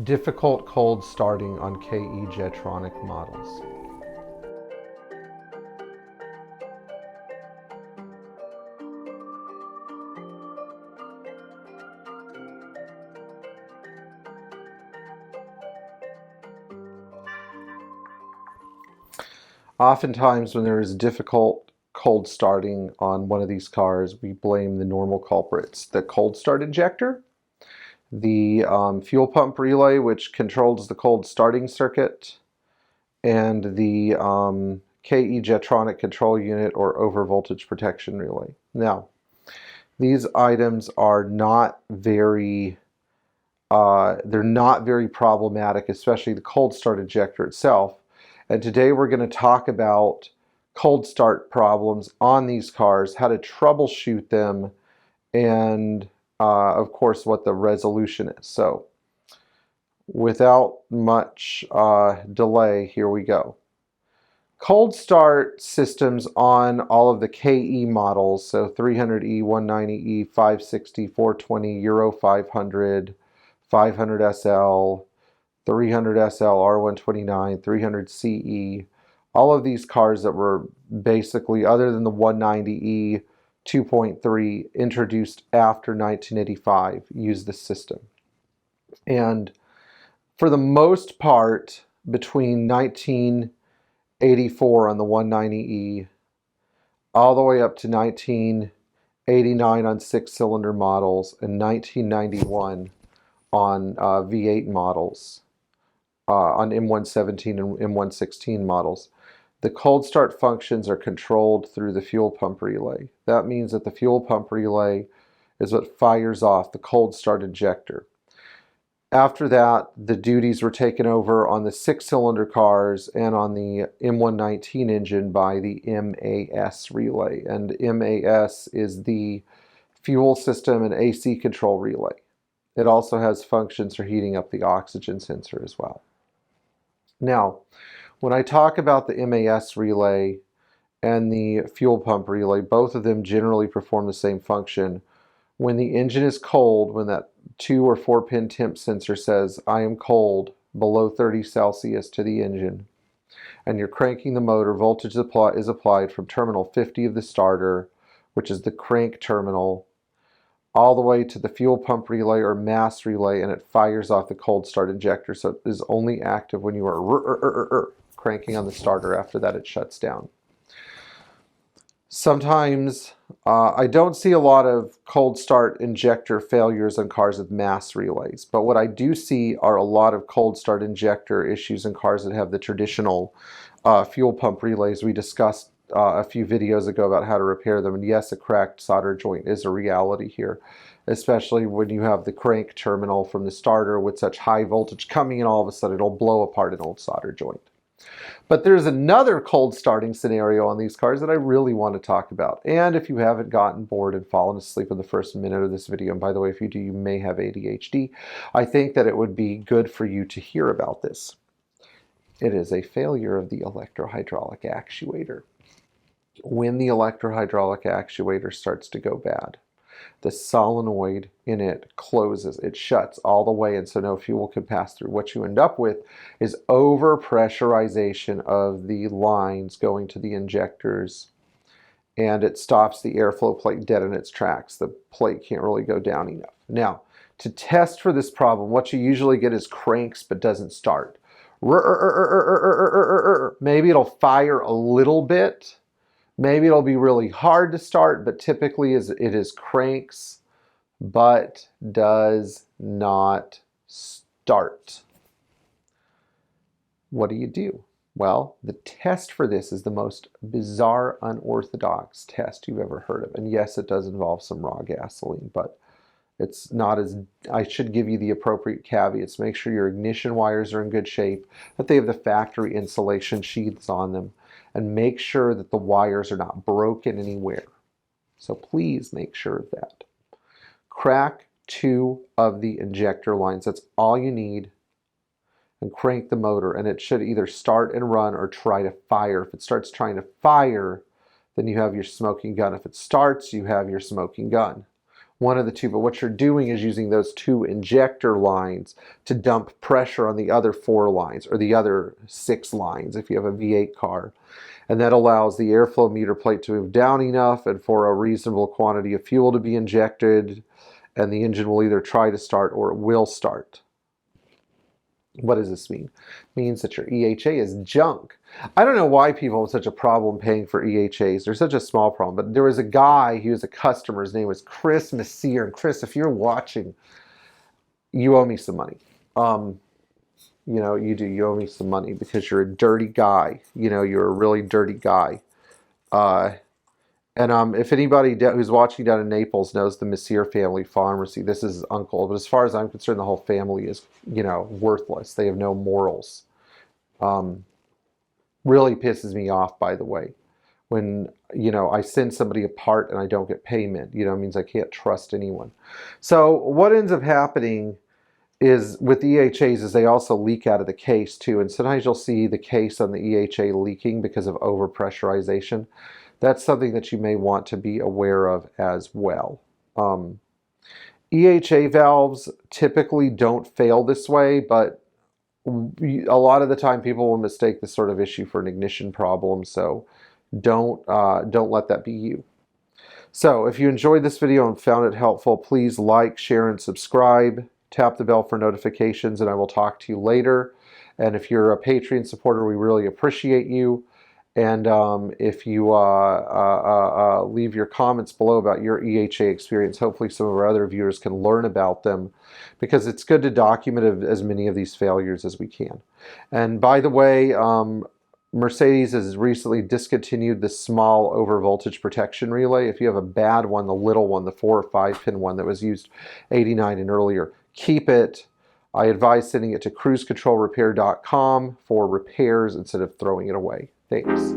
Difficult cold starting on KE-Jetronic models. Oftentimes when there is difficult cold starting on one of these cars, we blame the normal culprits: the cold start injector, the fuel pump relay, which controls the cold starting circuit, and the KE-Jetronic control unit or overvoltage protection relay. Now, these items are not very they're not very problematic, especially the cold start injector itself. And today we're going to talk about cold start problems on these cars, how to troubleshoot them, and of course what the resolution is. So without much delay, here we go. Cold start systems on all of the KE models, so 300E, 190E, 560, 420, Euro 500, 500 SL, 300 SL, R129, 300 CE, all of these cars that were basically, other than the 190E 2.3, introduced after 1985, use this system. And for the most part, between 1984 on the 190E all the way up to 1989 on 6-cylinder models and 1991 on V8 models, on M117 and M116 models, the cold start functions are controlled through the fuel pump relay. That means that the fuel pump relay is what fires off the cold start injector. After that, the duties were taken over on the 6-cylinder cars and on the M119 engine by the MAS relay. And MAS is the fuel system and AC control relay. It also has functions for heating up the oxygen sensor as well. Now, when I talk about the MAS relay and the fuel pump relay, both of them generally perform the same function. When the engine is cold, when that 2 or 4 pin temp sensor says, I am cold, below 30 Celsius to the engine, and you're cranking the motor, voltage is applied from terminal 50 of the starter, which is the crank terminal, all the way to the fuel pump relay or MAS relay, and it fires off the cold start injector. So it is only active when you are cranking on the starter. After that, it shuts down. Sometimes I don't see a lot of cold start injector failures on cars with MAS relays, but what I do see are a lot of cold start injector issues in cars that have the traditional fuel pump relays. We discussed a few videos ago about how to repair them, and yes, a cracked solder joint is a reality here, especially when you have the crank terminal from the starter with such high voltage coming in, all of a sudden it'll blow apart an old solder joint. But there's another cold starting scenario on these cars that I really want to talk about. And if you haven't gotten bored and fallen asleep in the first minute of this video, and by the way, if you do, you may have ADHD, I think that it would be good for you to hear about this. It is a failure of the electrohydraulic actuator. When the electrohydraulic actuator starts to go bad, the solenoid in it closes, it shuts all the way, and so no fuel can pass through. What you end up with is overpressurization of the lines going to the injectors, and it stops the airflow plate dead in its tracks. The plate can't really go down enough. Now, to test for this problem, what you usually get is cranks but doesn't start. Maybe it'll fire a little bit. Maybe it'll be really hard to start, but typically it is cranks, but does not start. What do? Well, the test for this is the most bizarre, unorthodox test you've ever heard of. And yes, it does involve some raw gasoline, but it's not as, I should give you the appropriate caveats. Make sure your ignition wires are in good shape, that they have the factory insulation sheaths on them, and make sure that the wires are not broken anywhere. So please make sure of that. Crack 2 of the injector lines. That's all you need. And crank the motor, and it should either start and run or try to fire. If it starts trying to fire, then you have your smoking gun. If it starts, you have your smoking gun. one of the two, but what you're doing is using those 2 injector lines to dump pressure on the other 4 lines, or the other 6 lines if you have a V8 car. And that allows the airflow meter plate to move down enough and for a reasonable quantity of fuel to be injected, and the engine will either try to start or it will start. What does this mean? It means that your EHA is junk. I don't know why people have such a problem paying for EHAs. They're such a small problem. But there was a guy, he was a customer, his name was Chris Messier. And Chris, if you're watching, you owe me some money. You know, you do. You owe me some money because you're a dirty guy. You know, you're a really dirty guy. If anybody who's watching down in Naples knows the Messier family pharmacy, this is his uncle. But as far as I'm concerned, the whole family is, you know, worthless. They have no morals. Really pisses me off, by the way, when, you know, I send somebody a part and I don't get payment. You know, it means I can't trust anyone. So what ends up happening is with EHAs is they also leak out of the case too. And sometimes you'll see the case on the EHA leaking because of overpressurization. That's something that you may want to be aware of as well. EHA valves typically don't fail this way, but a lot of the time people will mistake this sort of issue for an ignition problem. So don't let that be you. So if you enjoyed this video and found it helpful, please like, share, and subscribe. Tap the bell for notifications, and I will talk to you later. And if you're a Patreon supporter, we really appreciate you. And if you leave your comments below about your EHA experience, hopefully some of our other viewers can learn about them, because it's good to document as many of these failures as we can. And by the way, Mercedes has recently discontinued the small overvoltage protection relay. If you have a bad one, the little one, the 4 or 5 pin one that was used 89 and earlier, keep it. I advise sending it to cruisecontrolrepair.com for repairs instead of throwing it away. Thanks.